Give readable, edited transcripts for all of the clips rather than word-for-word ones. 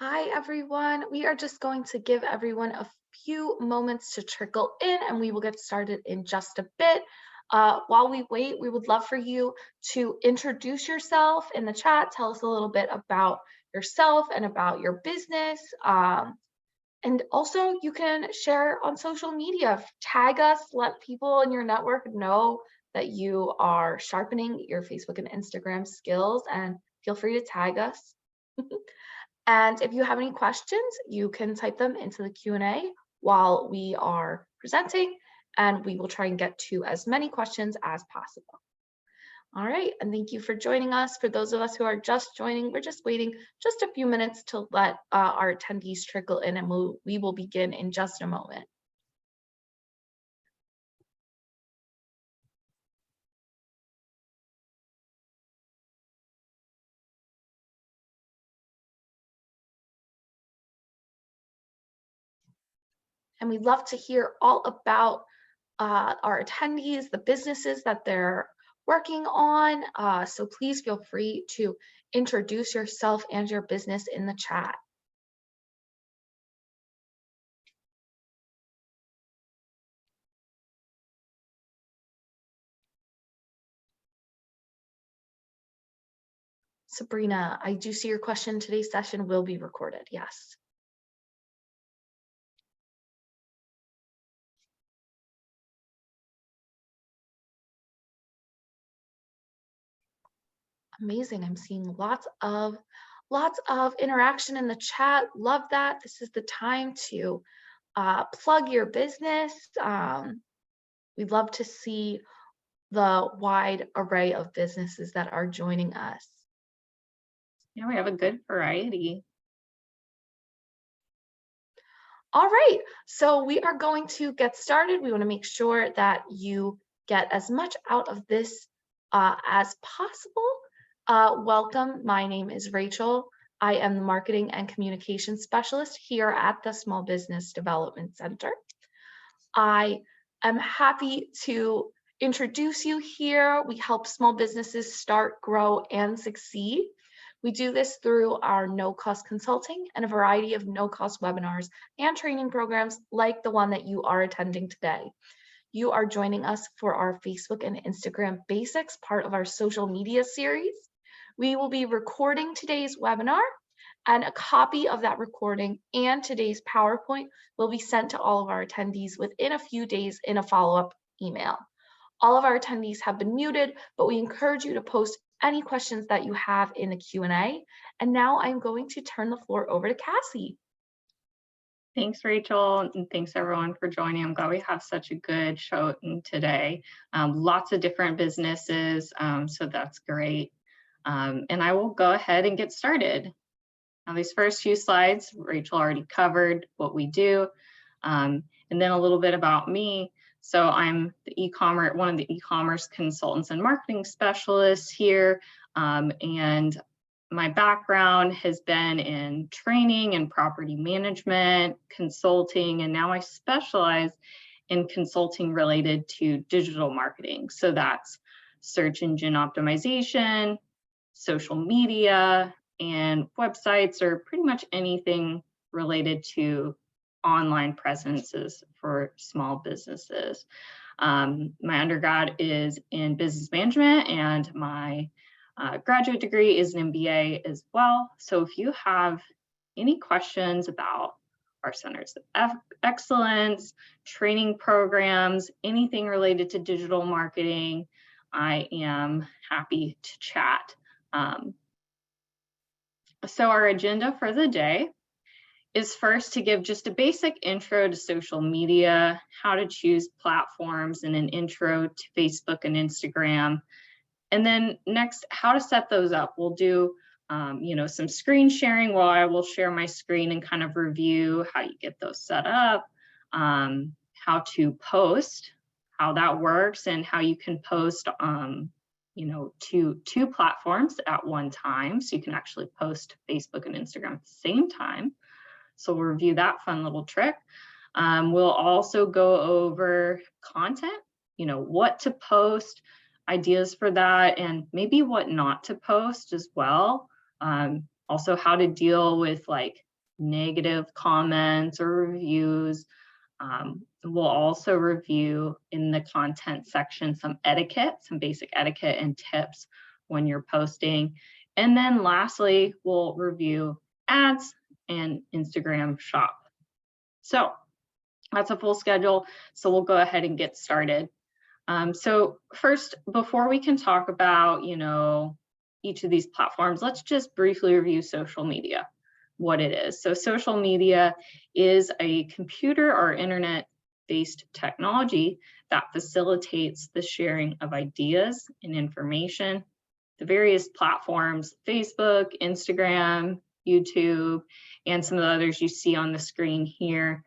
Hi, everyone. We are just going to give everyone a few moments to trickle in, and we will get started in just a bit. While we wait, we would love for you to introduce yourself in the chat. Tell us a little bit about yourself and about your business. And also, you can share on social media, tag us, let people in your network know that you are sharpening your Facebook and Instagram skills, and feel free to tag us. And if you have any questions, you can type them into the Q&A while we are presenting, and we will try and get to as many questions as possible. All right, and thank you for joining us. For those of us who are just joining, we're just waiting just a few minutes to let our attendees trickle in, and we will begin in just a moment. And we'd love to hear all about our attendees, the businesses that they're working on. So please feel free to introduce yourself and your business in the chat. Sabrina, I do see your question. Today's session will be recorded. Yes. Amazing. I'm seeing lots of interaction in the chat. Love that. This is the time to plug your business. We'd love to see the wide array of businesses that are joining us. Yeah, we have a good variety. All right, so we are going to get started. We want to make sure that you get as much out of this as possible. Welcome, my name is Rachel. I am the Marketing and Communications Specialist here at the Small Business Development Center. I am happy to introduce you here. We help small businesses start, grow, and succeed. We do this through our no-cost consulting and a variety of no-cost webinars and training programs like the one that you are attending today. You are joining us for our Facebook and Instagram Basics, part of our social media series. We will be recording today's webinar, and a copy of that recording and today's PowerPoint will be sent to all of our attendees within a few days in a follow-up email. All of our attendees have been muted, but we encourage you to post any questions that you have in the Q&A. And now I'm going to turn the floor over to Cassie. Thanks, Rachel, and thanks everyone for joining. I'm glad we have such a good show today. Lots of different businesses, so that's great. And I will go ahead and get started. Now, these first few slides, Rachel already covered what we do, and then a little bit about me. So I'm one of the e-commerce consultants and marketing specialists here, and my background has been in training and property management, consulting, and now I specialize in consulting related to digital marketing. So that's search engine optimization, social media, and websites, or pretty much anything related to online presences for small businesses. My undergrad is in business management, and my graduate degree is an MBA as well. So if you have any questions about our centers of excellence, training programs, anything related to digital marketing, I am happy to chat. So our agenda for the day is first to give just a basic intro to social media, how to choose platforms, and an intro to Facebook and Instagram. And then next, how to set those up. We'll do some screen sharing where I will share my screen and kind of review how you get those set up, how to post, how that works, and how you can post two platforms at one time. So you can actually post Facebook and Instagram at the same time. So we'll review that fun little trick. We'll also go over content, what to post, ideas for that, and maybe what not to post as well. Also how to deal with like negative comments or reviews. We'll also review in the content section some etiquette, some basic etiquette and tips when you're posting. And then lastly, we'll review ads and Instagram shop. So that's a full schedule. So we'll go ahead and get started. So first, before we can talk about, each of these platforms, let's just briefly review social media, what it is. So social media is a computer or internet-based technology that facilitates the sharing of ideas and information. The various platforms, Facebook, Instagram, YouTube, and some of the others you see on the screen here,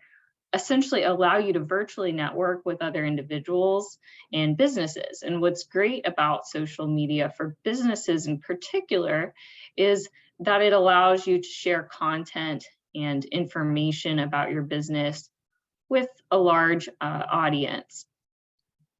essentially allow you to virtually network with other individuals and businesses. And what's great about social media for businesses in particular is that it allows you to share content and information about your business with a large audience.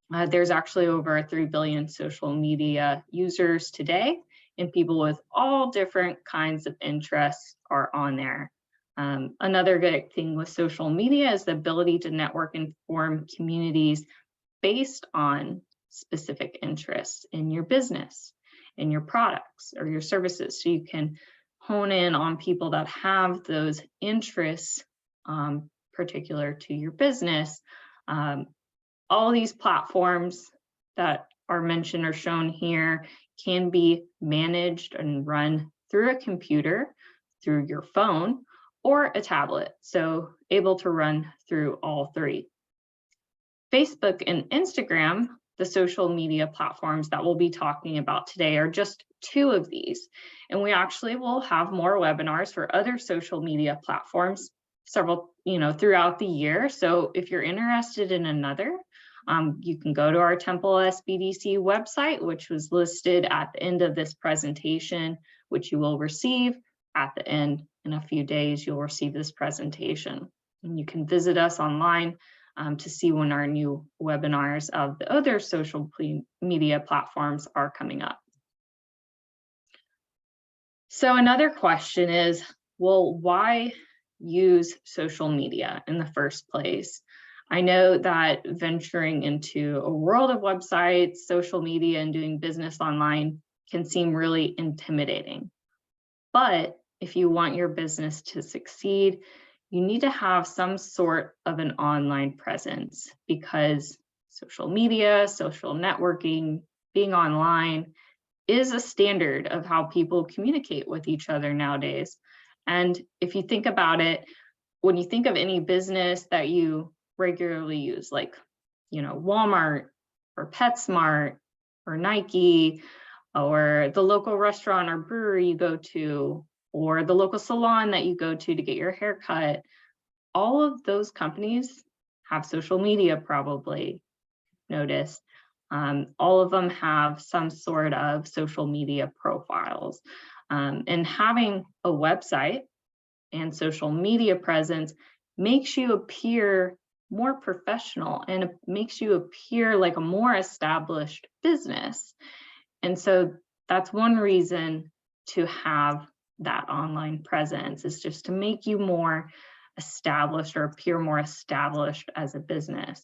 There's actually over 3 billion social media users today, and people with all different kinds of interests are on there. Another good thing with social media is the ability to network and form communities based on specific interests in your business, in your products or your services. So you can hone in on people that have those interests particular to your business. All these platforms that are mentioned or shown here can be managed and run through a computer, through your phone, or a tablet, so able to run through all three. Facebook and Instagram, the social media platforms that we'll be talking about today, are just two of these. And we actually will have more webinars for other social media platforms, several, throughout the year. So if you're interested in another, you can go to our Temple SBDC website, which was listed at the end of this presentation, which you will receive at the end. In a few days, you'll receive this presentation. And you can visit us online to see when our new webinars of the other social media platforms are coming up. So another question is, well, why use social media in the first place? I know that venturing into a world of websites, social media, and doing business online can seem really intimidating. But if you want your business to succeed, you need to have some sort of an online presence, because social media, social networking, being online is a standard of how people communicate with each other nowadays. And if you think about it, when you think of any business that you regularly use, like, Walmart or PetSmart or Nike, or the local restaurant or brewery you go to, or the local salon that you go to get your hair cut, all of those companies have social media, probably noticed. All of them have some sort of social media profiles. And having a website and social media presence makes you appear more professional, and it makes you appear like a more established business. And so that's one reason to have that online presence, is just to make you more established or appear more established as a business.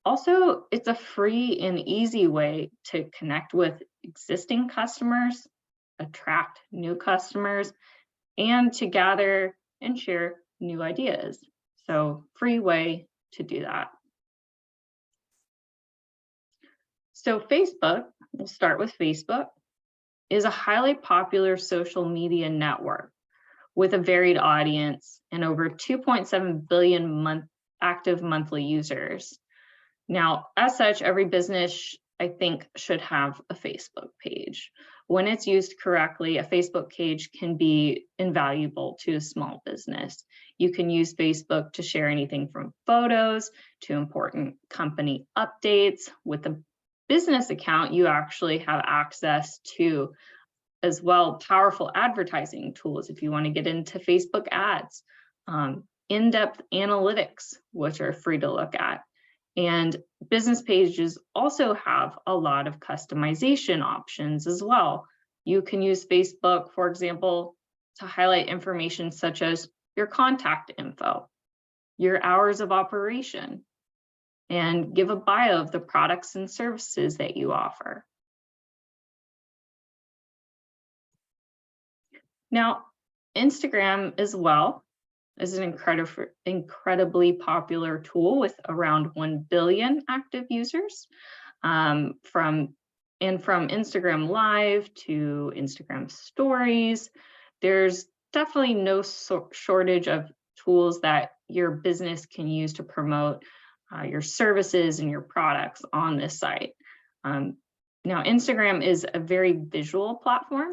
Also, it's a free and easy way to connect with existing customers, attract new customers, and to gather and share new ideas. So, free way to do that. So Facebook, we'll start with Facebook, is a highly popular social media network with a varied audience and over 2.7 billion active monthly users. Now, as such, every business, I think, should have a Facebook page. When it's used correctly, a Facebook page can be invaluable to a small business. You can use Facebook to share anything from photos to important company updates. With a business account, you actually have access to, as well, powerful advertising tools if you want to get into Facebook ads, in-depth analytics, which are free to look at. And business pages also have a lot of customization options as well. You can use Facebook, for example, to highlight information such as your contact info, your hours of operation, and give a bio of the products and services that you offer. Now, Instagram as well is an incredibly popular tool with around 1 billion active users. From Instagram Live to Instagram Stories, there's definitely no shortage of tools that your business can use to promote your services and your products on this site. Now, Instagram is a very visual platform.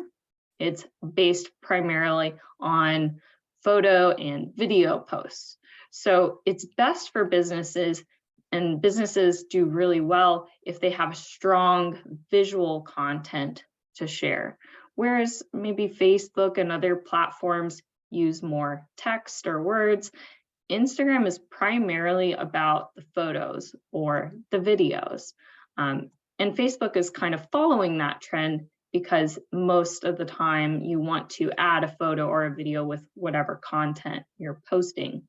It's based primarily on photo and video posts. So it's best for businesses, and businesses do really well if they have strong visual content to share. Whereas maybe Facebook and other platforms use more text or words, Instagram is primarily about the photos or the videos. And Facebook is kind of following that trend because most of the time you want to add a photo or a video with whatever content you're posting.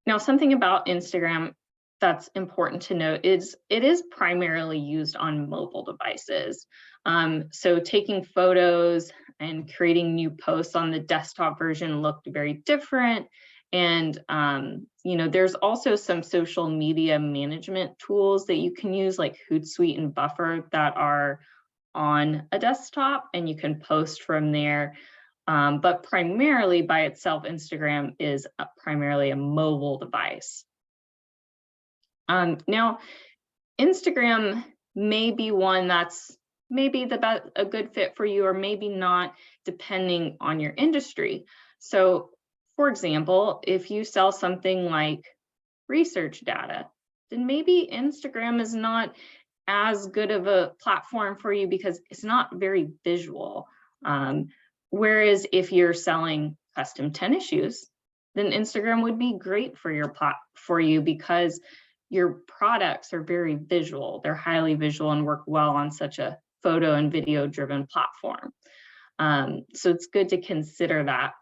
Now, something about Instagram that's important to note is it is primarily used on mobile devices. So taking photos and creating new posts on the desktop version looked very different. And there's also some social media management tools that you can use, like Hootsuite and Buffer, that are on a desktop, and you can post from there. But primarily by itself, Instagram is primarily a mobile device. Now, Instagram may be one that's maybe a good fit for you, or maybe not, depending on your industry. So, for example, if you sell something like research data, then maybe Instagram is not as good of a platform for you because it's not very visual. Whereas if you're selling custom tennis shoes, then Instagram would be great for you because your products are very visual. They're highly visual and work well on such a photo and video driven platform. So it's good to consider that.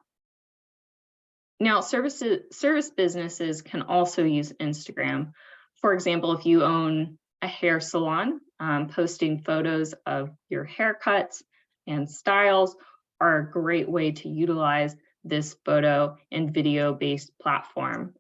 Now, service businesses can also use Instagram. For example, if you own a hair salon, posting photos of your haircuts and styles are a great way to utilize this photo and video based platform.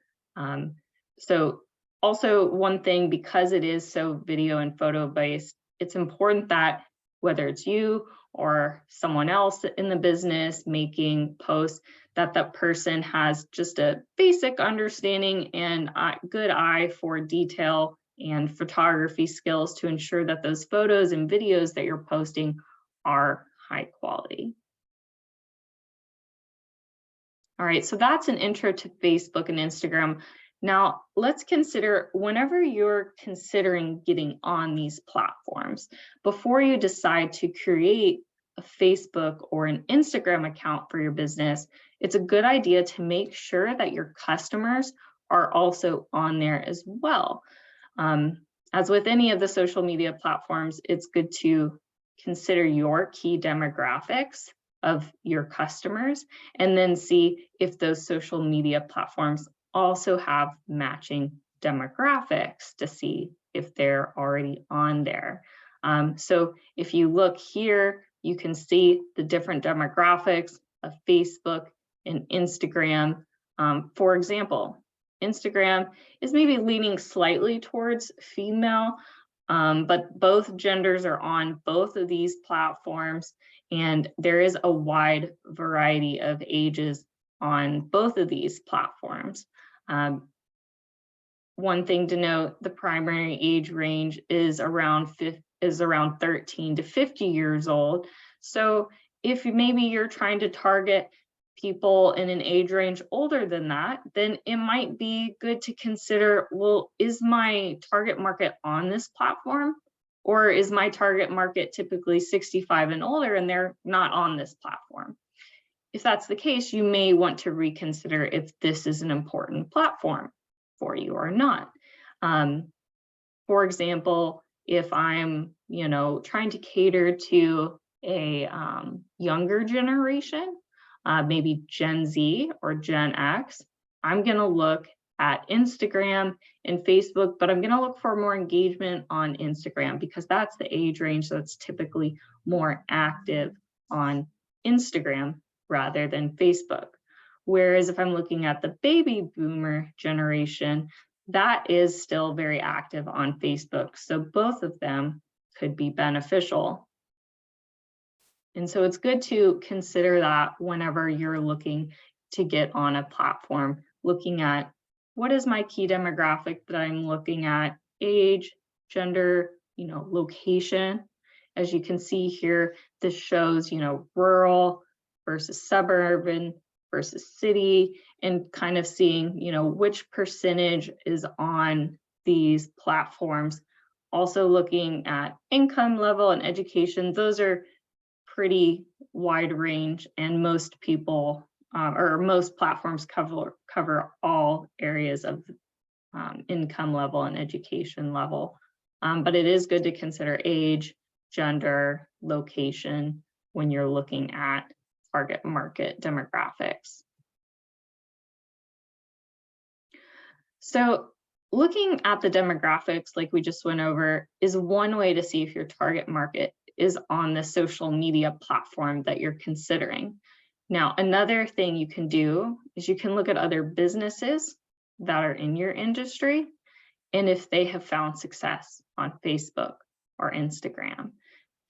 So also one thing, because it is so video and photo based, it's important that whether it's you or someone else in the business making posts, that the person has just a basic understanding and a good eye for detail and photography skills to ensure that those photos and videos that you're posting are high quality. All right, so that's an intro to Facebook and Instagram. Now, let's consider, whenever you're considering getting on these platforms, before you decide to create a Facebook or an Instagram account for your business, it's a good idea to make sure that your customers are also on there as well. As with any of the social media platforms, it's good to consider your key demographics of your customers and then see if those social media platforms also have matching demographics to see if they're already on there. So if you look here, you can see the different demographics of Facebook and Instagram. For example, Instagram is maybe leaning slightly towards female, but both genders are on both of these platforms, and there is a wide variety of ages on both of these platforms. One thing to note, the primary age range is around 13 to 50 years old. So if maybe you're trying to target people in an age range older than that, then it might be good to consider, well, is my target market on this platform? Or is my target market typically 65 and older and they're not on this platform? If that's the case, you may want to reconsider if this is an important platform for you or not. For example, if I'm, trying to cater to a younger generation, maybe Gen Z or Gen X, I'm going to look at Instagram and Facebook, but I'm going to look for more engagement on Instagram because that's the age range that's typically more active on Instagram rather than Facebook. Whereas if I'm looking at the baby boomer generation, that is still very active on Facebook. So both of them could be beneficial. And so it's good to consider that whenever you're looking to get on a platform, looking at what is my key demographic that I'm looking at, age, gender, location. As you can see here, this shows, rural versus suburban versus city, and kind of seeing, which percentage is on these platforms. Also looking at income level and education. Those are pretty wide range, and most people or most platforms cover all areas of income level and education level. But it is good to consider age, gender, location when you're looking at target market demographics. So looking at the demographics like we just went over is one way to see if your target market is on the social media platform that you're considering. Now, another thing you can do is you can look at other businesses that are in your industry and if they have found success on Facebook or Instagram.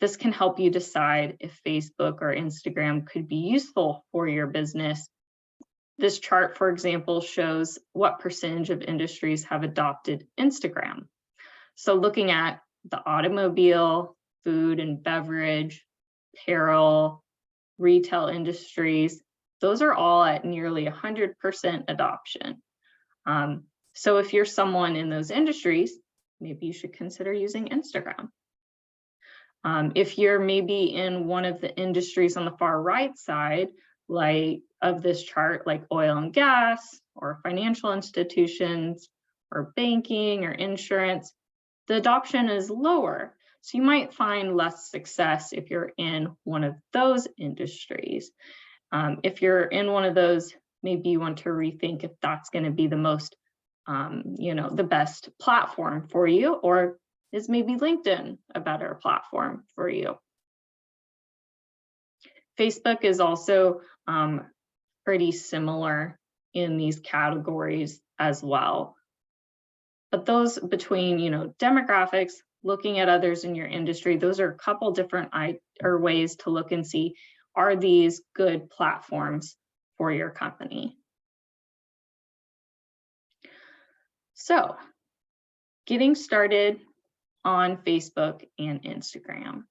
This can help you decide if Facebook or Instagram could be useful for your business. This chart, for example, shows what percentage of industries have adopted Instagram. So looking at the automobile, food and beverage, apparel, retail industries, those are all at nearly 100% adoption. So if you're someone in those industries, maybe you should consider using Instagram. If you're maybe in one of the industries on the far right side, like of this chart, like oil and gas or financial institutions or banking or insurance, the adoption is lower. So you might find less success if you're in one of those industries. If you're in one of those, maybe you want to rethink if that's going to be the most, the best platform for you, or is maybe LinkedIn a better platform for you? Facebook is also pretty similar in these categories as well. But those between, demographics, looking at others in your industry, those are a couple different ways to look and see, are these good platforms for your company? So getting started on Facebook and Instagram.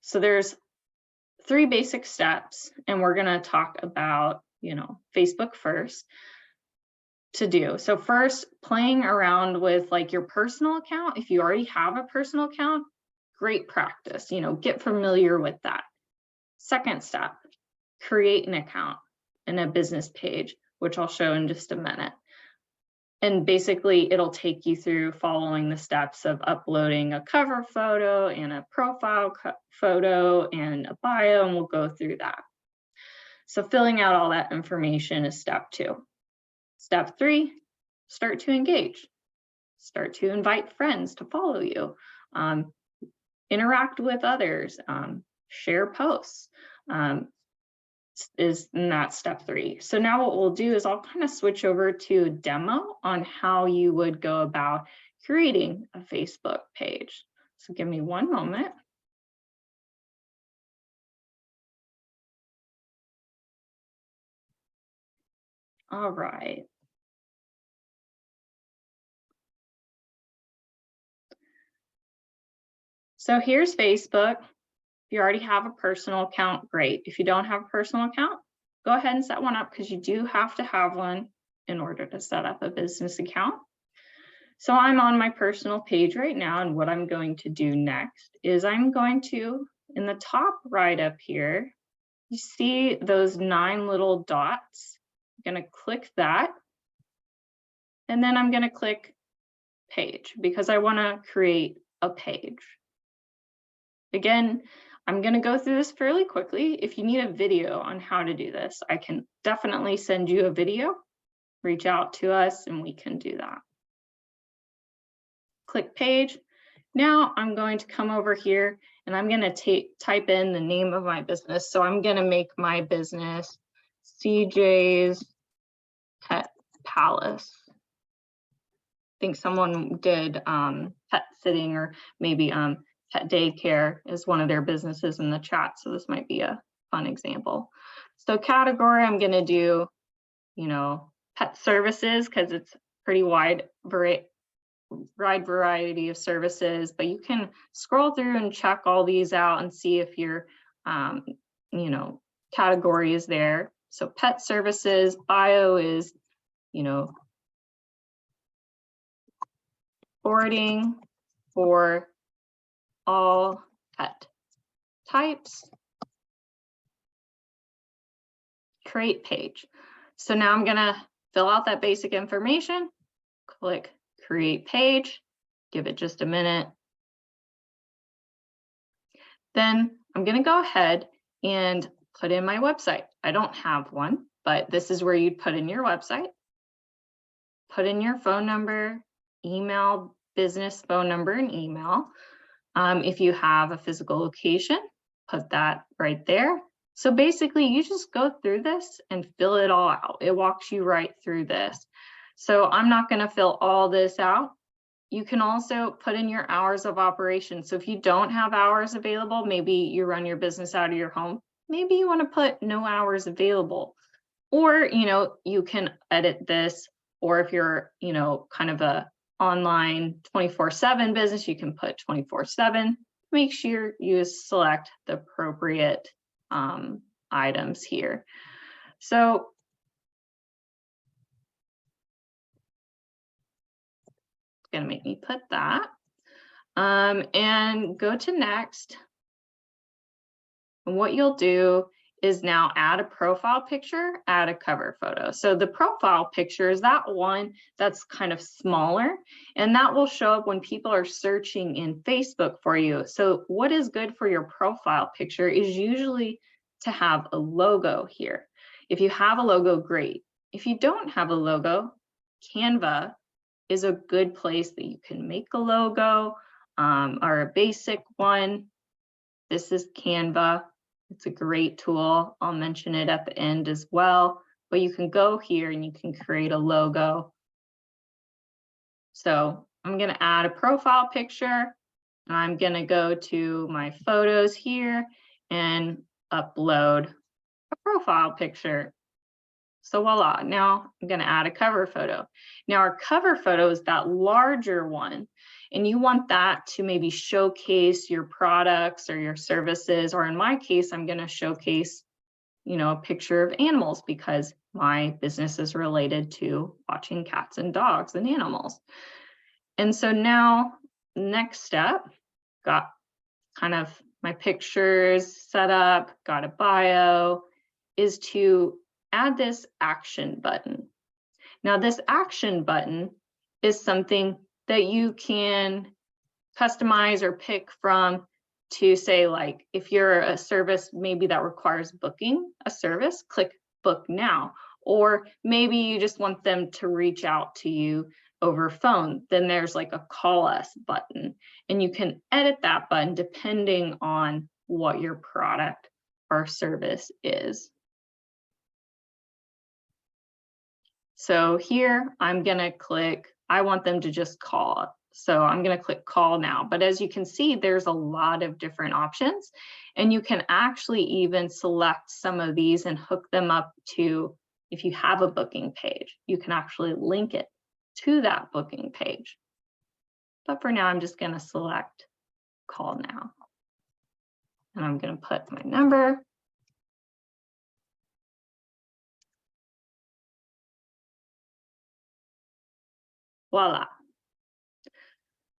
So there's 3 basic steps, and we're going to talk about, Facebook first to do. So first, playing around with like your personal account. If you already have a personal account, great practice, get familiar with that. Second step, create an account and a business page, which I'll show in just a minute. And basically it'll take you through following the steps of uploading a cover photo and a profile photo and a bio, and we'll go through that. So filling out all that information is step 2. Step 3, start to engage. Start to invite friends to follow you, interact with others, share posts. And that's step 3. So now what we'll do is I'll kind of switch over to a demo on how you would go about creating a Facebook page. So give me one moment. All right. So here's Facebook. If you already have a personal account, great. If you don't have a personal account, go ahead and set one up because you do have to have one in order to set up a business account. So I'm on my personal page right now, and what I'm going to do next is I'm going to, in the top right up here, you see those 9 little dots. I'm going to click that, and then I'm going to click page because I want to create a page. Again, I'm going to go through this fairly quickly. If you need a video on how to do this, I can definitely send you a video. Reach out to us and we can do that. Click page. Now I'm going to come over here and I'm going to type in the name of my business. So I'm going to make my business CJ's Pet Palace. I think someone did pet sitting, or maybe pet daycare is one of their businesses in the chat. So this might be a fun example. So category, I'm going to do, pet services, because it's pretty wide variety of services, but you can scroll through and check all these out and see if your category is there. So pet services, bio is, boarding for all pet types. Create page. So now I'm gonna fill out that basic information, click create page, give it just a minute. Then I'm gonna go ahead and put in my website. I don't have one, but this is where you'd put in your website. Put in your phone number, email, business phone number and email. If you have a physical location, put that right there. So basically you just go through this and fill it all out. It walks you right through this. So I'm not going to fill all this out. You can also put in your hours of operation. So if you don't have hours available, maybe you run your business out of your home, maybe you want to put no hours available. Or, you can edit this, or if you're, kind of a online 24/7 business, you can put 24/7. Make sure you select the appropriate items here. So it's going to make me put that and go to next. And what you'll do is now add a profile picture, add a cover photo. So the profile picture is that one that's kind of smaller, and that will show up when people are searching in Facebook for you. So what is good for your profile picture is usually to have a logo here. If you have a logo, great. If you don't have a logo, Canva is a good place that you can make a logo or a basic one. This is Canva. It's a great tool. I'll mention it at the end as well, but you can go here and you can create a logo. So I'm going to add a profile picture. I'm going to go to my photos here and upload a profile picture. So voila, now I'm going to add a cover photo. Now our cover photo is that larger one, and you want that to maybe showcase your products or your services, or in my case, I'm going to showcase, a picture of animals because my business is related to watching cats and dogs and animals. And so now next step, got kind of my pictures set up, got a bio, is to add this action button. Now this action button is something that you can customize or pick from to say, like, if you're a service maybe that requires booking a service, click book now. Or maybe you just want them to reach out to you over phone, then there's like a call us button, and you can edit that button depending on what your product or service is. So here I'm going to click, I want them to just call. So I'm going to click call now. But as you can see, there's a lot of different options, and you can actually even select some of these and hook them up to, if you have a booking page, you can actually link it to that booking page. But for now, I'm just going to select call now. And I'm going to put my number. Voila.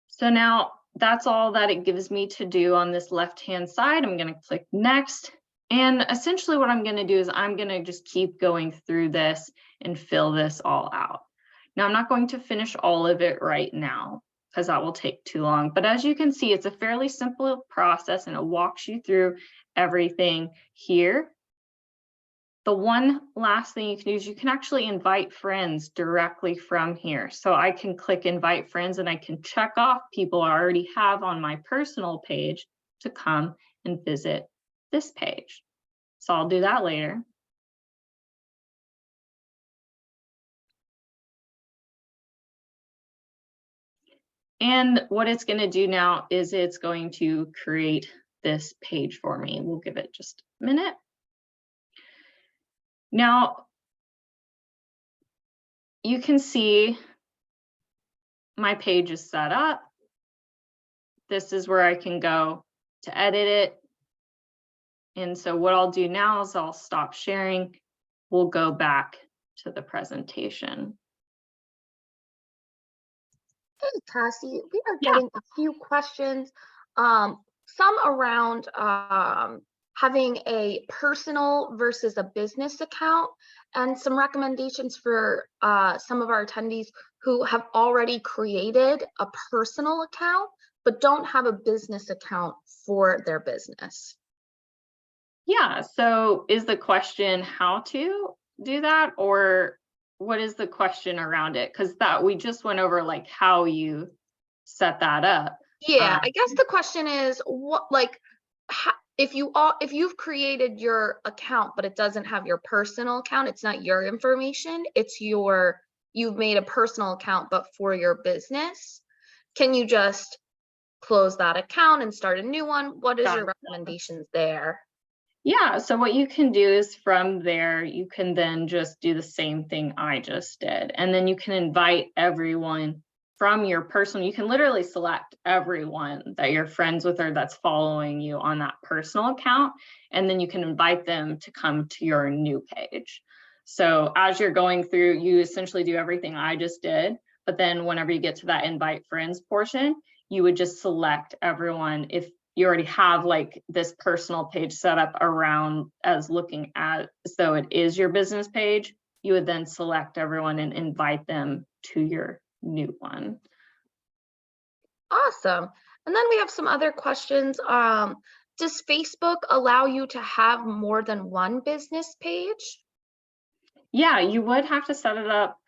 So now that's all that it gives me to do on this left-hand side. I'm going to click next. And essentially what I'm going to do is I'm going to just keep going through this and fill this all out. Now I'm not going to finish all of it right now, because that will take too long. But as you can see, it's a fairly simple process and it walks you through everything here. The one last thing you can do is you can actually invite friends directly from here. So I can click invite friends and I can check off people I already have on my personal page to come and visit this page. So I'll do that later. And what it's going to do now is it's going to create this page for me. We'll give it just a minute. Now, you can see my page is set up. This is where I can go to edit it. And so what I'll do now is I'll stop sharing. We'll go back to the presentation. Hey, Cassie, we are Yeah. getting a few questions, some around having a personal versus a business account, and some recommendations for some of our attendees who have already created a personal account, but don't have a business account for their business. Yeah, so is the question how to do that, or what is the question around it? Because that we just went over like how you set that up. Yeah, I guess the question is what, like, if you've created your account but it doesn't have your personal account, it's not your information, it's you've made a personal account but for your business, can you just close that account and start a new one? What is your recommendations there? Yeah, so what you can do is from there, you can then just do the same thing I just did. And then you can invite everyone from your personal, you can literally select everyone that you're friends with or that's following you on that personal account. And then you can invite them to come to your new page. So as you're going through, you essentially do everything I just did. But then whenever you get to that invite friends portion, you would just select everyone. If you already have like this personal page set up around as looking at, so it is your business page, you would then select everyone and invite them to your new one. Awesome. And then we have some other questions. Does Facebook allow you to have more than one business page? Yeah, you would have to set it up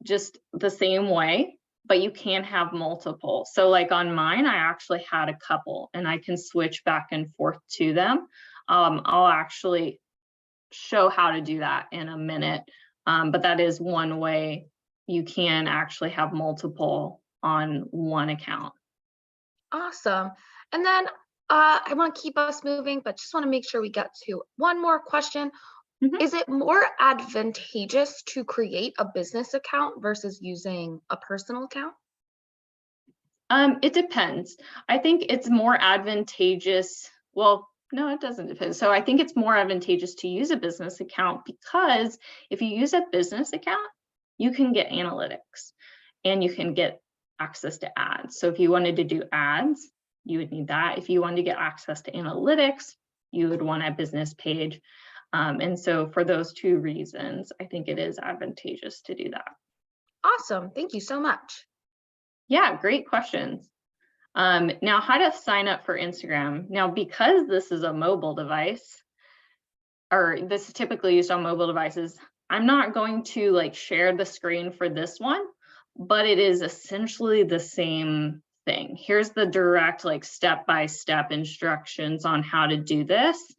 just the same way, but you can have multiple. So like on mine, I actually had a couple and I can switch back and forth to them. I'll actually show how to do that in a minute, but that is one way you can actually have multiple on one account. Awesome. And then I want to keep us moving, but just want to make sure we get to one more question. Mhm. Is it more advantageous to create a business account versus using a personal account? It depends. I think it's more advantageous. Well, no, it doesn't depend. So I think it's more advantageous to use a business account because if you use a business account, you can get analytics and you can get access to ads. So if you wanted to do ads, you would need that. If you wanted to get access to analytics, you would want a business page. And so for those two reasons, I think it is advantageous to do that. Awesome. Thank you so much. Yeah, great questions. Now, how to sign up for Instagram. Now, because this is a mobile device, or this is typically used on mobile devices, I'm not going to like share the screen for this one, but it is essentially the same thing. Here's the direct like step-by-step instructions on how to do this.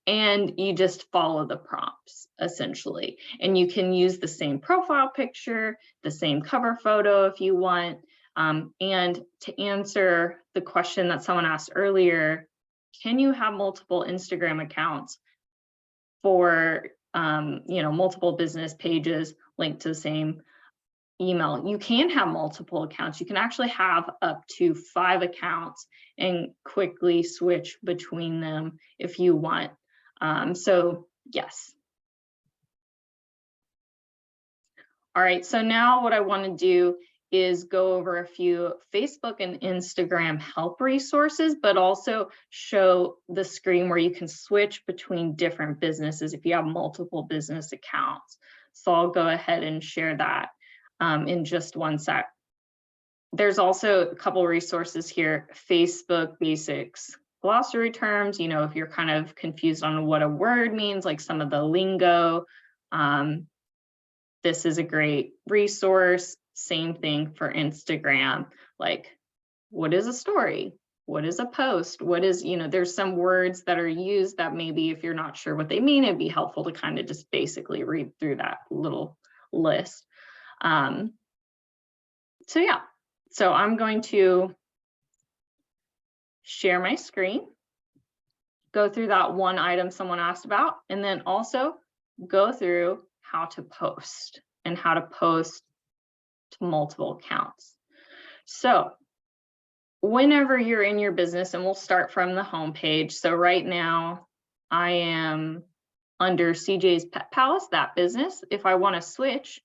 And you just follow the prompts essentially. And you can use the same profile picture, the same cover photo if you want. And to answer the question that someone asked earlier, can you have multiple Instagram accounts for multiple business pages linked to the same email? You can have multiple accounts. You can actually have up to 5 accounts and quickly switch between them if you want. So yes. All right, so now what I want to do is go over a few Facebook and Instagram help resources, but also show the screen where you can switch between different businesses if you have multiple business accounts. So I'll go ahead and share that in just one sec. There's also a couple resources here, Facebook Basics glossary terms, you know, if you're kind of confused on what a word means, like some of the lingo, this is a great resource. Same thing for Instagram, like what is a story? What is a post? What is, you know, there's some words that are used that maybe if you're not sure what they mean, it'd be helpful to kind of just basically read through that little list. So yeah, so I'm going to share my screen, go through that one item someone asked about, and then also go through how to post and how to post to multiple accounts. So whenever you're in your business, and we'll start from the home page. So right now I am under CJ's Pet Palace, that business. If I want to switch,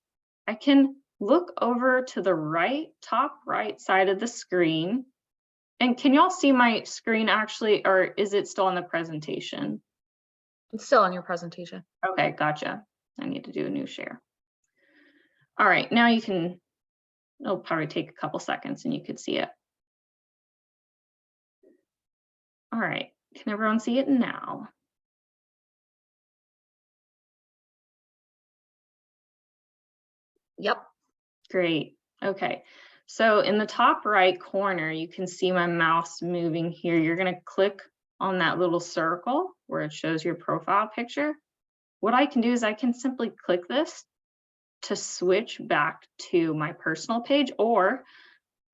I can look over to the right, top right side of the screen. And can y'all see my screen actually, or is it still on the presentation? It's still on your presentation. Okay, gotcha. I need to do a new share. All right, now you can, it'll probably take a couple seconds and you could see it. All right, can everyone see it now? Yep. Great, okay. So in the top right corner, you can see my mouse moving here. You're gonna click on that little circle where it shows your profile picture. What I can do is I can simply click this to switch back to my personal page, or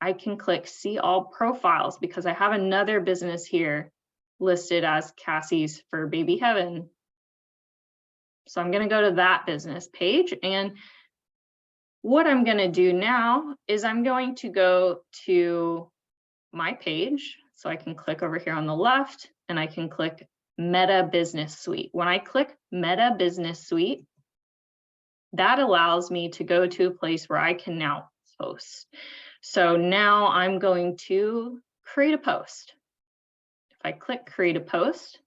I can click see all profiles because I have another business here listed as Cassie's Fur Baby Heaven. So I'm going to go to that business page, and what I'm going to do now is I'm going to go to my page. So I can click over here on the left and I can click Meta Business Suite. When I click Meta Business Suite, that allows me to go to a place where I can now post. So now I'm going to create a post. If I click create a post,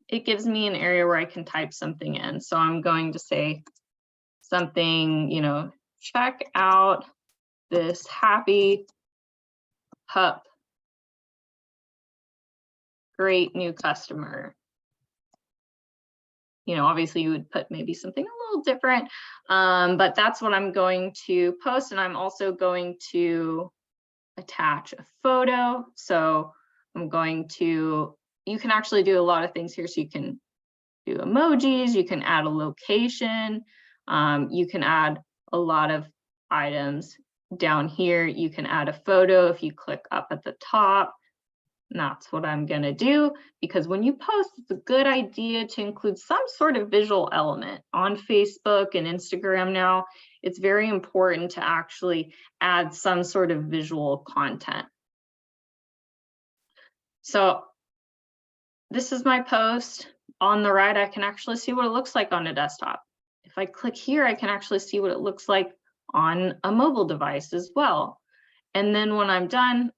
it gives me an area where I can type something in. So I'm going to say something, you know, check out this happy pup, great new customer. You know, obviously you would put maybe something a little different, but that's what I'm going to post. And I'm also going to attach a photo. So I'm going to, you can actually do a lot of things here. So you can do emojis, you can add a location, you can add a lot of items down here. You can add a photo if you click up at the top. And that's what I'm going to do, because when you post, it's a good idea to include some sort of visual element. On Facebook and Instagram now, it's very important to actually add some sort of visual content. So this is my post. On the right, I can actually see what it looks like on a desktop. If I click here, I can actually see what it looks like on a mobile device as well. And then when I'm done,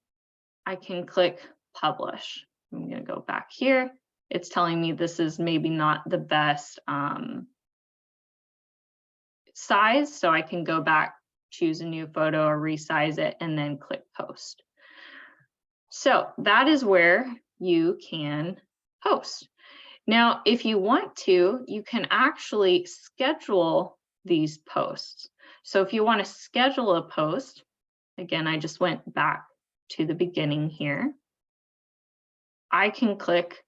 I can click publish. I'm going to go back here. It's telling me this is maybe not the best size, so I can go back, choose a new photo or resize it, and then click post. So that is where you can post. Now, if you want to, you can actually schedule these posts. So if you want to schedule a post, again, I just went back to the beginning here. I can click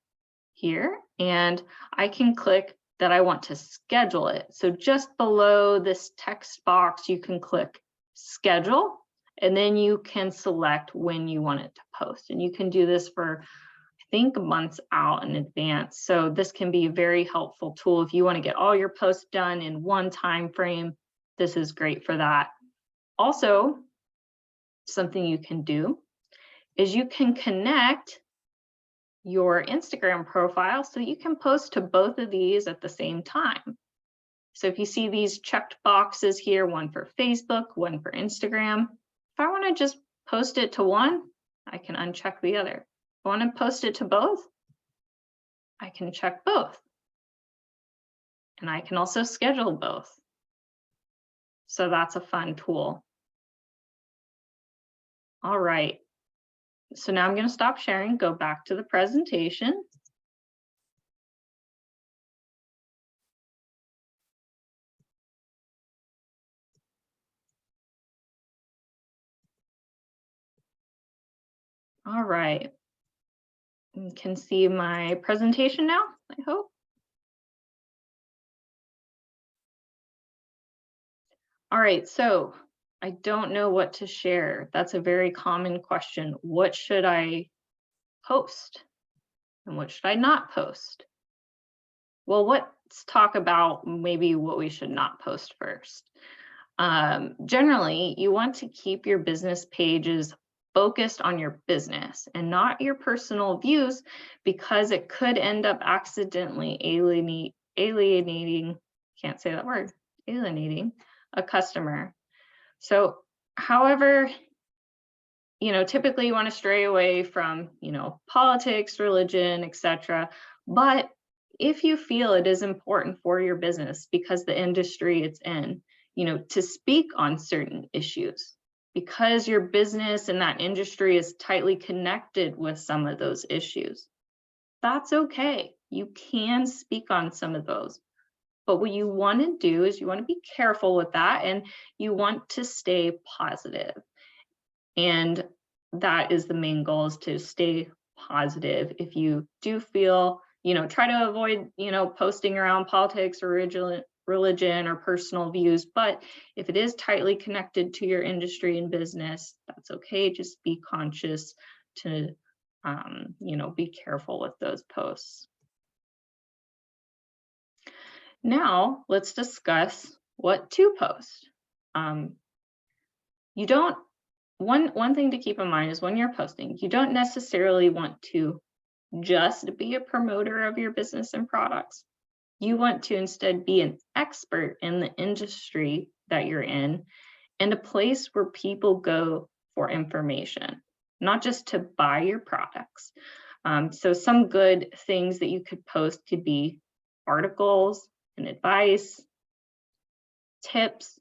here and I can click that I want to schedule it. So just below this text box, you can click schedule, and then you can select when you want it to post. And you can do this for, I think, months out in advance. So this can be a very helpful tool if you want to get all your posts done in one time frame. This is great for that. Also, something you can do is you can connect your Instagram profile so you can post to both of these at the same time. So if you see these checked boxes here, one for Facebook, one for Instagram, if I want to just post it to one, I can uncheck the other. If I want to post it to both, I can check both. And I can also schedule both. So that's a fun tool. All right. So now I'm going to stop sharing, go back to the presentation. All right. You can see my presentation now, I hope. All right, so I don't know what to share. That's a very common question. What should I post? And what should I not post? Well, let's talk about maybe what we should not post first. Generally, you want to keep your business pages focused on your business and not your personal views, because it could end up accidentally alienating, can't say that word, alienating a customer. So, however, typically you want to stray away from, politics, religion, etc. But if you feel it is important for your business because the industry it's in, to speak on certain issues, because your business and that industry is tightly connected with some of those issues, that's okay. You can speak on some of those. But what you want to do is you want to be careful with that, and you want to stay positive. And that is the main goal, is to stay positive. If you do feel, try to avoid, posting around politics or religion or personal views. But if it is tightly connected to your industry and business, that's okay. Just be conscious to, be careful with those posts. Now let's discuss what to post. You don't One thing to keep in mind is when you're posting, you don't necessarily want to just be a promoter of your business and products. You want to instead be an expert in the industry that you're in, and a place where people go for information, not just to buy your products. So some good things that you could post could be articles and advice, tips,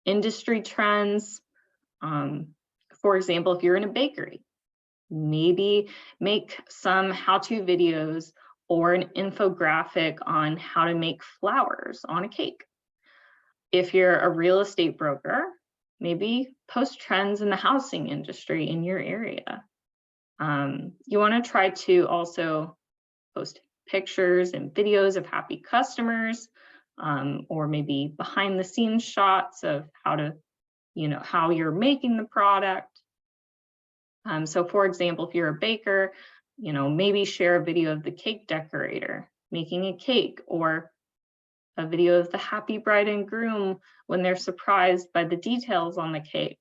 industry trends. For example, if you're in a bakery, maybe make some how-to videos or an infographic on how to make flowers on a cake. If you're a real estate broker, maybe post trends in the housing industry in your area. You want to try to also post pictures and videos of happy customers, or maybe behind the scenes shots of how you're making the product. So for example, if you're a baker, maybe share a video of the cake decorator making a cake, or a video of the happy bride and groom when they're surprised by the details on the cake.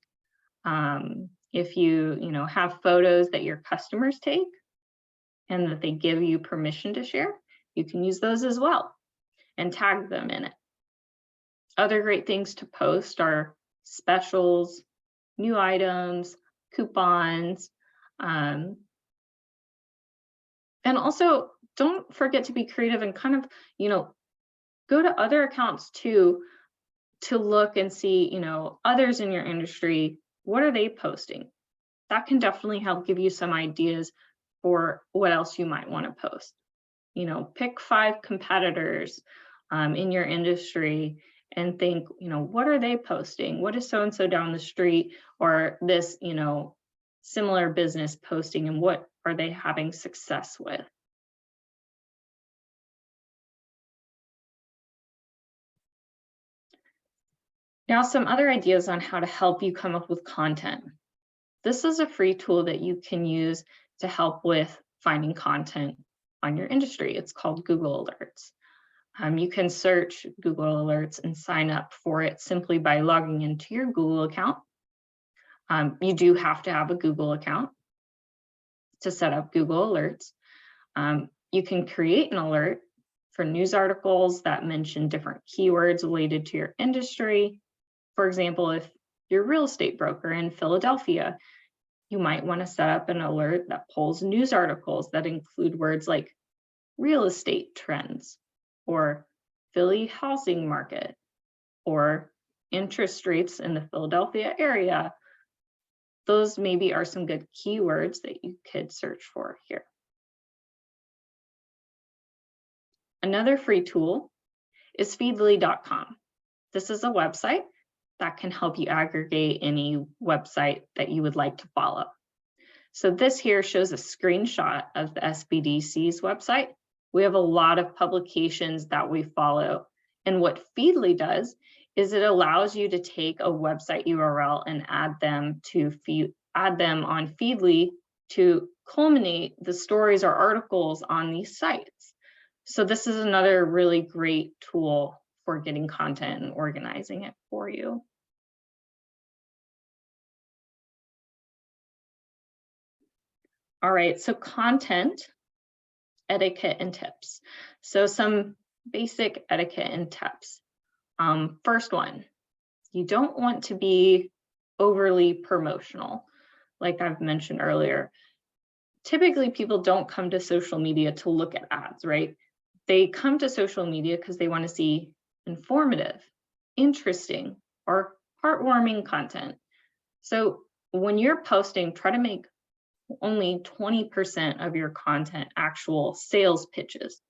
If you have photos that your customers take and that they give you permission to share, you can use those as well and tag them in it. Other great things to post are specials, new items, coupons, and also don't forget to be creative and kind of, go to other accounts too, to look and see, others in your industry, what are they posting? That can definitely help give you some ideas for what else you might want to post. Pick 5 competitors in your industry and think, what are they posting? What is so-and-so down the street or this, similar business posting, and what are they having success with? Now, some other ideas on how to help you come up with content. This is a free tool that you can use to help with finding content on your industry. It's called Google Alerts. You can search Google Alerts and sign up for it simply by logging into your Google account. You do have to have a Google account to set up Google Alerts. You can create an alert for news articles that mention different keywords related to your industry. For example, if you're a real estate broker in Philadelphia, you might want to set up an alert that pulls news articles that include words like real estate trends, or Philly housing market, or interest rates in the Philadelphia area. Those maybe are some good keywords that you could search for here. Another free tool is feedly.com. This is a website that can help you aggregate any website that you would like to follow. So this here shows a screenshot of the SBDC's website. We have a lot of publications that we follow. And what Feedly does is it allows you to take a website URL and add them on Feedly to culminate the stories or articles on these sites. So this is another really great tool for getting content and organizing it for you. All right, so content, etiquette, and tips. So some basic etiquette and tips. First one, you don't want to be overly promotional, like I've mentioned earlier. Typically, people don't come to social media to look at ads, right? They come to social media because they want to see informative, interesting, or heartwarming content. So when you're posting, try to make only 20% of your content actual sales pitches,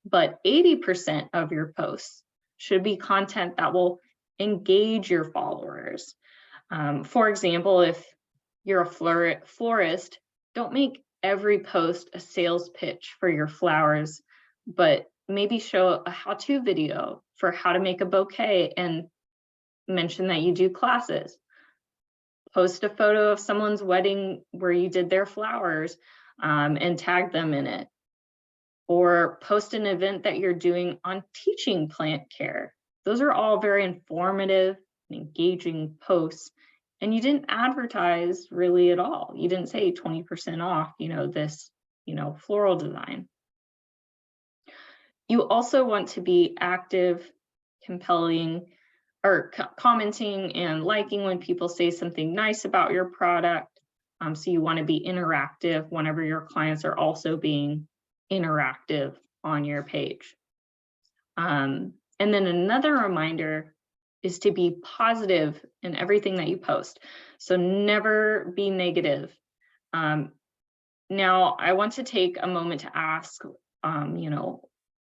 but 80% of your posts should be content that will engage your followers. For example, if you're a florist, don't make every post a sales pitch for your flowers, but maybe show a how-to video for how to make a bouquet and mention that you do classes. Post a photo of someone's wedding where you did their flowers and tag them in it. Or post an event that you're doing on teaching plant care. Those are all very informative and engaging posts. And you didn't advertise really at all. You didn't say 20% off, this, floral design. You also want to be active, compelling, or commenting and liking when people say something nice about your product. So you want to be interactive whenever your clients are also being interactive on your page. And then another reminder is to be positive in everything that you post. So never be negative. Now, I want to take a moment to ask,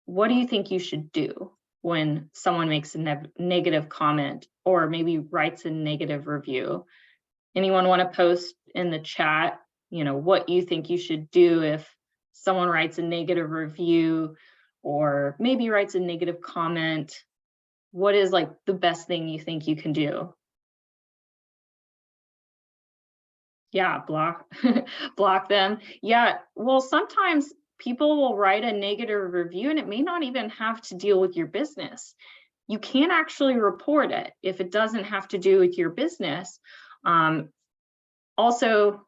what do you think you should do when someone makes a negative comment or maybe writes a negative review? Anyone want to post in the chat, what you think you should do if someone writes a negative review or maybe writes a negative comment? What is like the best thing you think you can do? Yeah, block block them. Yeah, well, sometimes people will write a negative review and it may not even have to deal with your business. You can actually report it if it doesn't have to do with your business. Also,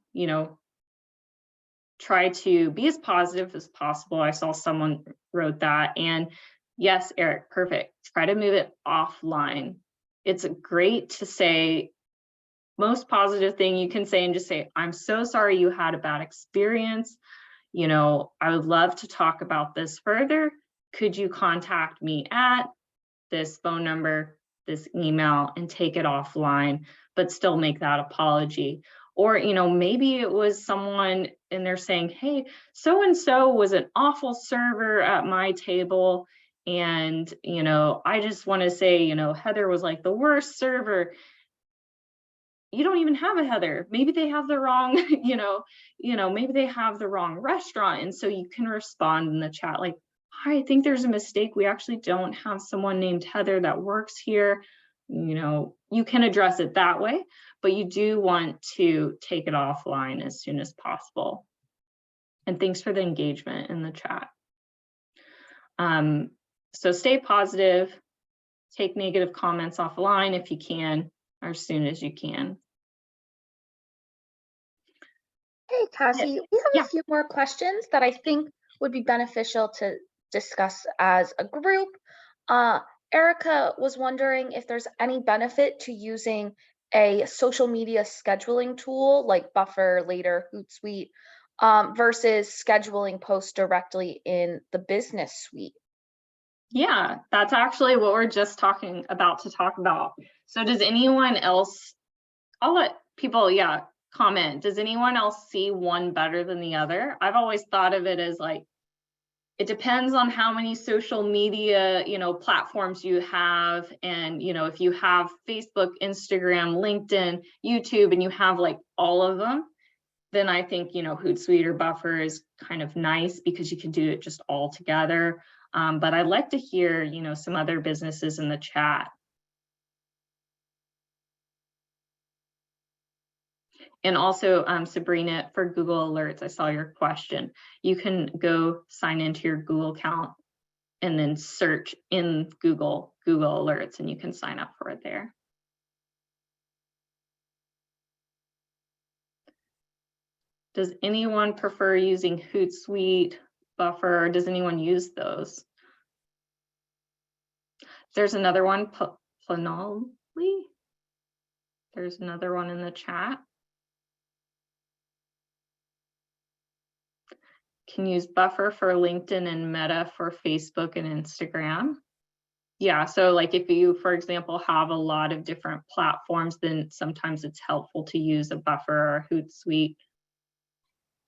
try to be as positive as possible. I saw someone wrote that, and yes, Eric, perfect. Try to move it offline. It's great to say, most positive thing you can say and just say, I'm so sorry you had a bad experience. I would love to talk about this further. Could you contact me at this phone number, this email, and take it offline, but still make that apology? Or, maybe it was someone and they're saying, hey, so-and-so was an awful server at my table. And, I just want to say, Heather was like the worst server. You don't even have a Heather. Maybe they have the wrong, maybe they have the wrong restaurant. And so you can respond in the chat like, hi, I think there's a mistake. We actually don't have someone named Heather that works here. You can address it that way, but you do want to take it offline as soon as possible. And thanks for the engagement in the chat. So stay positive, take negative comments offline if you can, or as soon as you can. Hey, Cassie, we have a few more questions that I think would be beneficial to discuss as a group. Erica was wondering if there's any benefit to using a social media scheduling tool like Buffer, Later, Hootsuite, versus scheduling posts directly in the business suite. Yeah, that's actually what we're just talking about. So does anyone else, I'll let people, yeah, comment. Does anyone else see one better than the other? I've always thought of it as like, it depends on how many social media, platforms you have. And, if you have Facebook, Instagram, LinkedIn, YouTube, and you have like all of them, then I think, Hootsuite or Buffer is kind of nice because you can do it just all together. But I'd like to hear, some other businesses in the chat. And also, Sabrina, for Google Alerts, I saw your question. You can go sign into your Google account and then search in Google Alerts, and you can sign up for it there. Does anyone prefer using Hootsuite, Buffer? Does anyone use those? There's another one, Planoly. There's another one in the chat. Can use Buffer for LinkedIn and Meta for Facebook and Instagram. Yeah, so like if you, for example, have a lot of different platforms, then sometimes it's helpful to use a Buffer or a Hootsuite.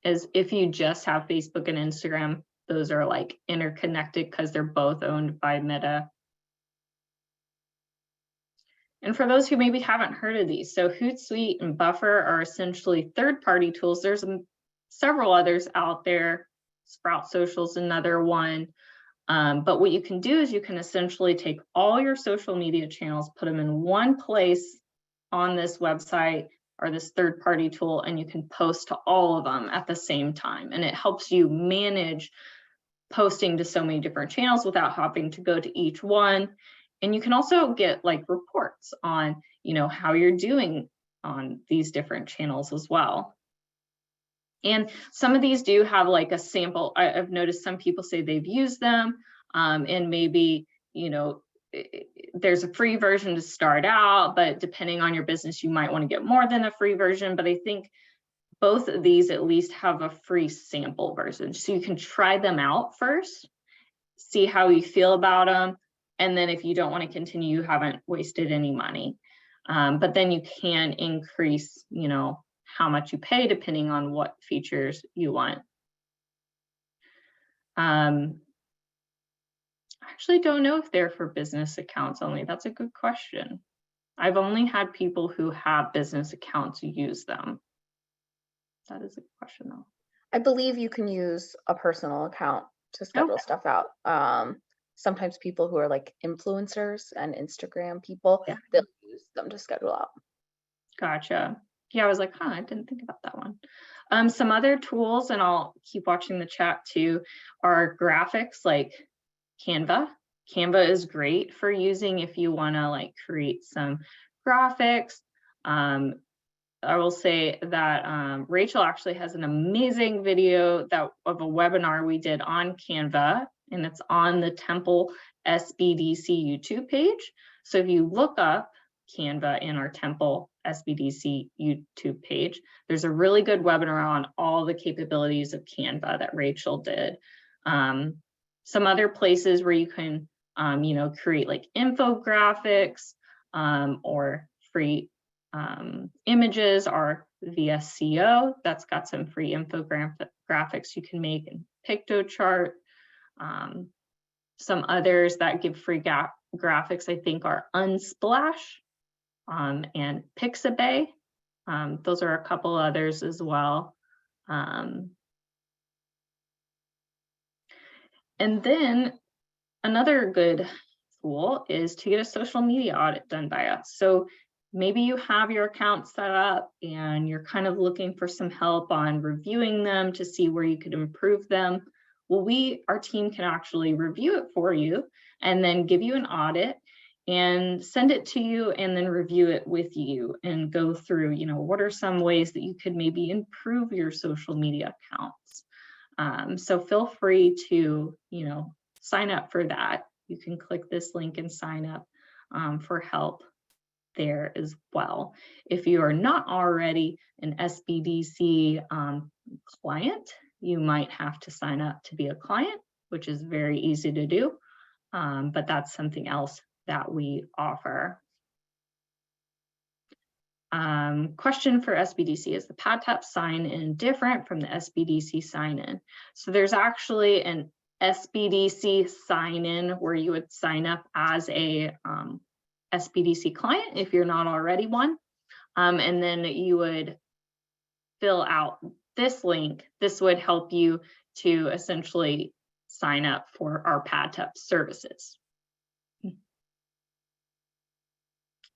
As if you just have Facebook and Instagram, those are like interconnected because they're both owned by Meta. And for those who maybe haven't heard of these, so Hootsuite and Buffer are essentially third-party tools. There's several others out there. Sprout Social's another one. But what you can do is you can essentially take all your social media channels, put them in one place on this website or this third-party tool, and you can post to all of them at the same time. And it helps you manage posting to so many different channels without having to go to each one. And you can also get like reports on, how you're doing on these different channels as well. And some of these do have like a sample. I've noticed some people say they've used them, and maybe, there's a free version to start out, but depending on your business, you might want to get more than a free version. But I think both of these at least have a free sample version. So you can try them out first, see how you feel about them. And then if you don't want to continue, you haven't wasted any money. But then you can increase, how much you pay depending on what features you want. I actually don't know if they're for business accounts only. That's a good question. I've only had people who have business accounts use them. That is a good question though. I believe you can use a personal account to schedule stuff out. Sometimes people who are like influencers and Instagram people, they'll use them to schedule out. Gotcha. Yeah, I was like, I didn't think about that one. Some other tools, and I'll keep watching the chat too, are graphics like Canva. Canva is great for using if you want to like create some graphics. I will say that Rachel actually has an amazing video of a webinar we did on Canva, and it's on the Temple SBDC YouTube page. So if you look up Canva in our Temple SBDC YouTube page, there's a really good webinar on all the capabilities of Canva that Rachel did. Some other places where you can, create like infographics or free images are VSCO. That's got some free infographics you can make, in PictoChart. Some others that give free graphics, I think, are Unsplash and Pixabay. Those are a couple others as well. And then another good tool is to get a social media audit done by us. So maybe you have your account set up and you're kind of looking for some help on reviewing them to see where you could improve them. Well, our team can actually review it for you and then give you an audit and send it to you and then review it with you and go through, what are some ways that you could maybe improve your social media accounts. So feel free to, sign up for that. You can click this link and sign up for help there as well. If you are not already an SBDC client, you might have to sign up to be a client, which is very easy to do, but that's something else that we offer. Question for SBDC: is the PadTap sign-in different from the SBDC sign-in? So there's actually an SBDC sign-in where you would sign up as a SBDC client if you're not already one. And then you would fill out this link. This would help you to essentially sign up for our PadTap services.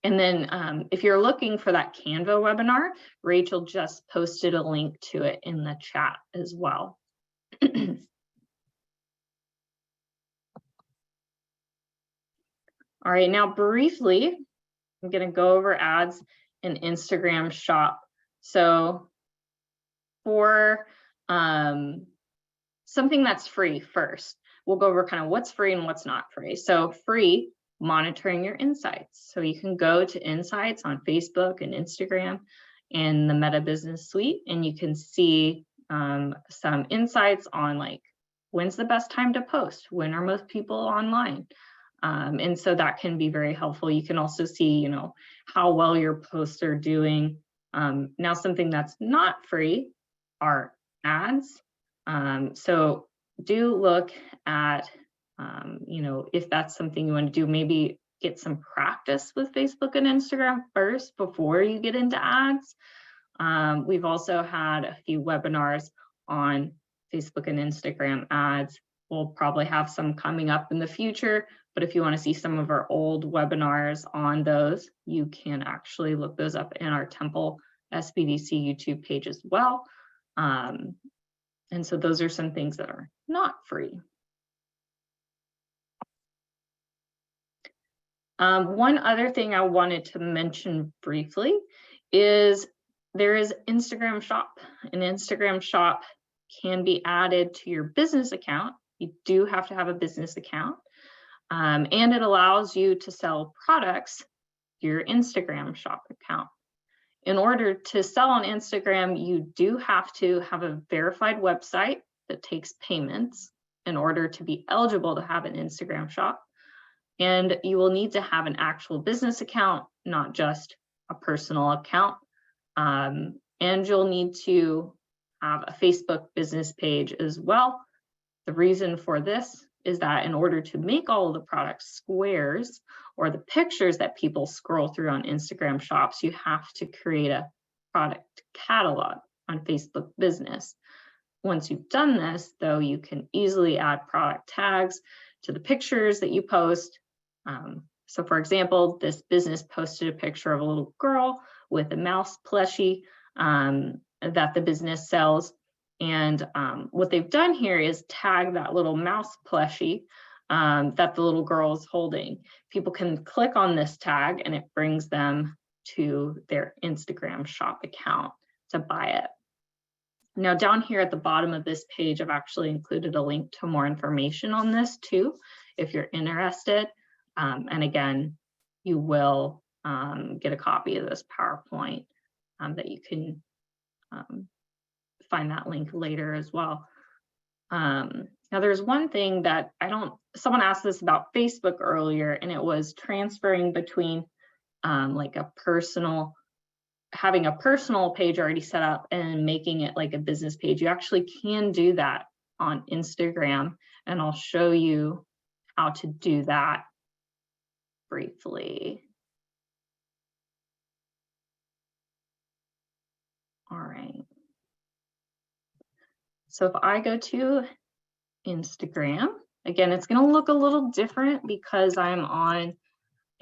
And then if you're looking for that Canva webinar, Rachel just posted a link to it in the chat as well. All right, now briefly, I'm going to go over ads in Instagram Shop. So for something that's free first, we'll go over kind of what's free and what's not free. So free, monitoring your insights. So you can go to insights on Facebook and Instagram in the Meta Business Suite, and you can see some insights on like, when's the best time to post? When are most people online? And so that can be very helpful. You can also see, you know, how well your posts are doing. Now, something that's not free are ads. So do look at, you know, if that's something you want to do, maybe get some practice with Facebook and Instagram first before you get into ads. We've also had a few webinars on Facebook and Instagram ads. We'll probably have some coming up in the future, but if you want to see some of our old webinars on those, you can actually look those up in our Temple SBDC YouTube page as well. And so those are some things that are not free. One other thing I wanted to mention briefly is there is Instagram Shop. An Instagram Shop can be added to your business account. You do have to have a business account. And it allows you to sell products to your Instagram Shop account. In order to sell on Instagram, you do have to have a verified website that takes payments in order to be eligible to have an Instagram Shop. And you will need to have an actual business account, not just a personal account. And you'll need to have a Facebook business page as well. The reason for this is that in order to make all of the product squares or the pictures that people scroll through on Instagram Shops, you have to create a product catalog on Facebook Business. Once you've done this, though, you can easily add product tags to the pictures that you post. So for example, this business posted a picture of a little girl with a mouse plushie that the business sells. And what they've done here is tag that little mouse plushie that the little girl is holding. People can click on this tag and it brings them to their Instagram Shop account to buy it. Now down here at the bottom of this page, I've actually included a link to more information on this too, if you're interested. And again, you will get a copy of this PowerPoint that you can find that link later as well. Now there's one thing that someone asked this about Facebook earlier, and it was transferring between like having a personal page already set up and making it like a business page. You actually can do that on Instagram, and I'll show you how to do that briefly. All right. So if I go to Instagram, again, it's going to look a little different because I'm on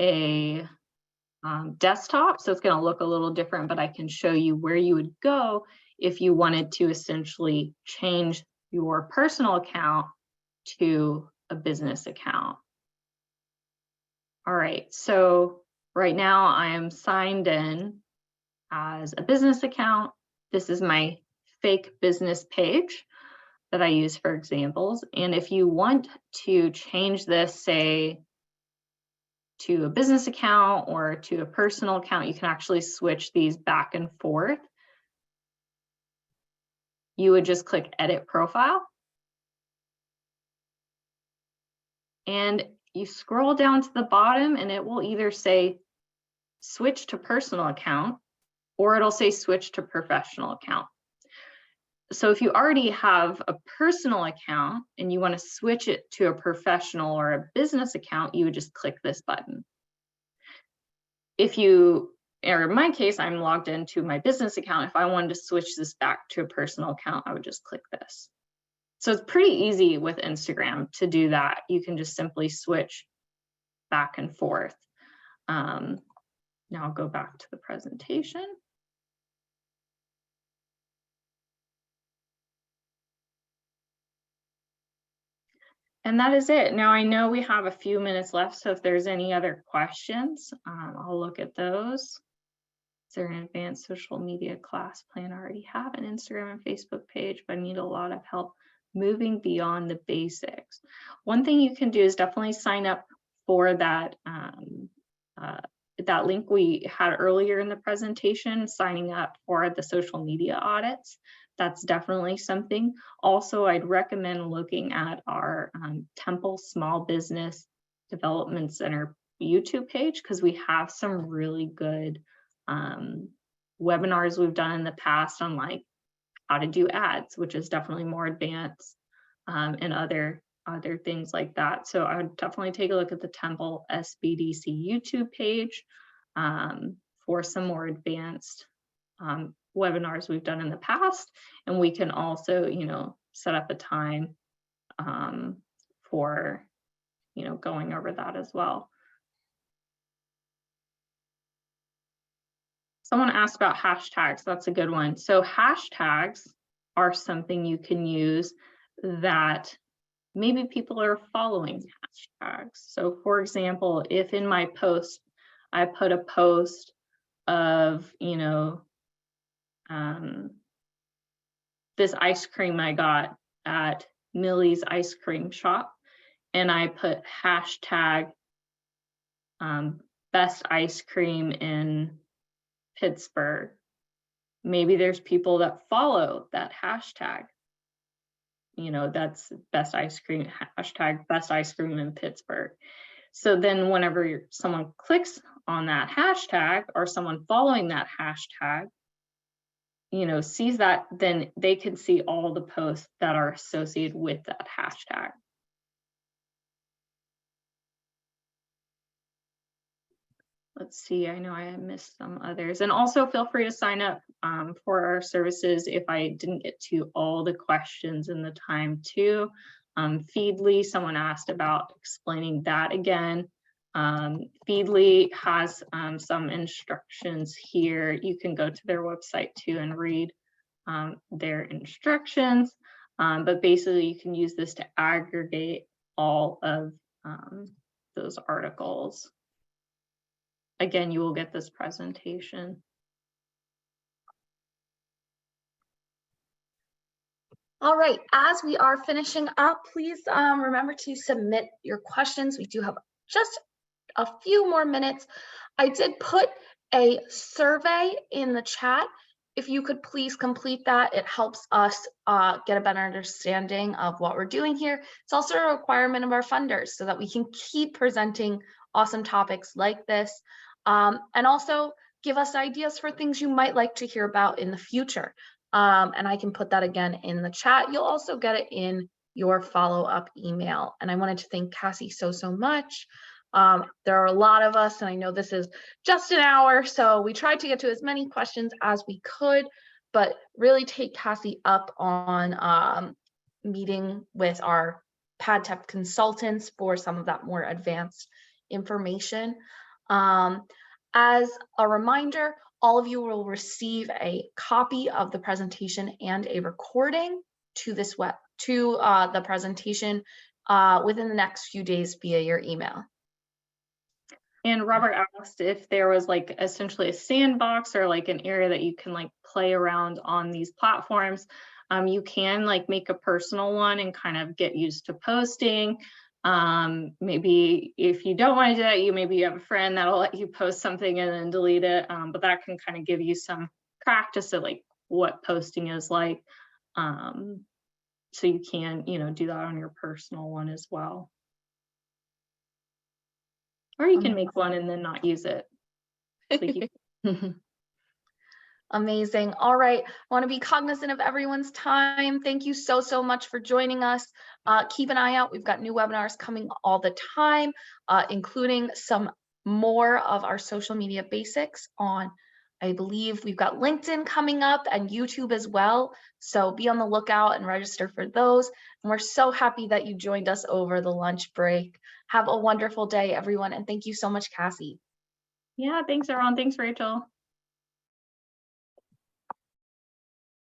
a desktop, so it's going to look a little different, but I can show you where you would go if you wanted to essentially change your personal account to a business account. All right, so right now I am signed in as a business account. This is my fake business page that I use for examples. And if you want to change this, say, to a business account or to a personal account, you can actually switch these back and forth. You would just click Edit Profile. And you scroll down to the bottom and it will either say switch to personal account, or it'll say switch to professional account. So if you already have a personal account and you want to switch it to a professional or a business account, you would just click this button. If you, or in my case, I'm logged into my business account. If I wanted to switch this back to a personal account, I would just click this. So it's pretty easy with Instagram to do that. You can just simply switch back and forth. Now I'll go back to the presentation. And that is it. Now I know we have a few minutes left, so if there's any other questions, I'll look at those. Is there an advanced social media class plan? I already have an Instagram and Facebook page, but I need a lot of help moving beyond the basics. One thing you can do is definitely sign up for that that link we had earlier in the presentation, signing up for the social media audits. That's definitely something. Also, I'd recommend looking at our Temple Small Business Development Center YouTube page, because we have some really good webinars we've done in the past on like how to do ads, which is definitely more advanced, and other things like that. So I would definitely take a look at the Temple SBDC YouTube page for some more advanced webinars we've done in the past. And we can also, you know, set up a time for, you know, going over that as well. Someone asked about hashtags. That's a good one. So hashtags are something you can use that maybe people are following hashtags. So for example, if in my post, I put a post of, you know, this ice cream I got at Millie's ice cream shop, and I put hashtag best ice cream in Pittsburgh, maybe there's people that follow that hashtag. You know, that's best ice cream, hashtag best ice cream in Pittsburgh. So then whenever someone clicks on that hashtag, or someone following that hashtag, you know, sees that, then they can see all the posts that are associated with that hashtag. Let's see, I know I missed some others. And also feel free to sign up for our services if I didn't get to all the questions in the time too. Feedly, someone asked about explaining that again. Feedly has some instructions here. You can go to their website too and read their instructions. But basically you can use this to aggregate all of those articles. Again, you will get this presentation. All right, as we are finishing up, please remember to submit your questions. We do have just a few more minutes. I did put a survey in the chat. If you could please complete that, it helps us get a better understanding of what we're doing here. It's also a requirement of our funders so that we can keep presenting awesome topics like this. And also give us ideas for things you might like to hear about in the future. And I can put that again in the chat. You'll also get it in your follow-up email. And I wanted to thank Cassie so much. There are a lot of us, and I know this is just an hour, so we tried to get to as many questions as we could, but really take Cassie up on meeting with our PadTech consultants for some of that more advanced information. As a reminder, all of you will receive a copy of the presentation and a recording to this the presentation within the next few days via your email. And Robert asked if there was like essentially a sandbox or like an area that you can like play around on these platforms. You can like make a personal one and kind of get used to posting. Maybe if you don't want to do that, maybe you have a friend that'll let you post something and then delete it. But that can kind of give you some practice of like what posting is like. So you can, you know, do that on your personal one as well. Or you can make one and then not use it. So Amazing. All right. I want to be cognizant of everyone's time. Thank you so, so much for joining us. Keep an eye out. We've got new webinars coming all the time, including some more of our social media basics on, I believe we've got LinkedIn coming up and YouTube as well. So be on the lookout and register for those. And we're so happy that you joined us over the lunch break. Have a wonderful day, everyone. And thank you so much, Cassie. Yeah, thanks everyone. Thanks, Rachel.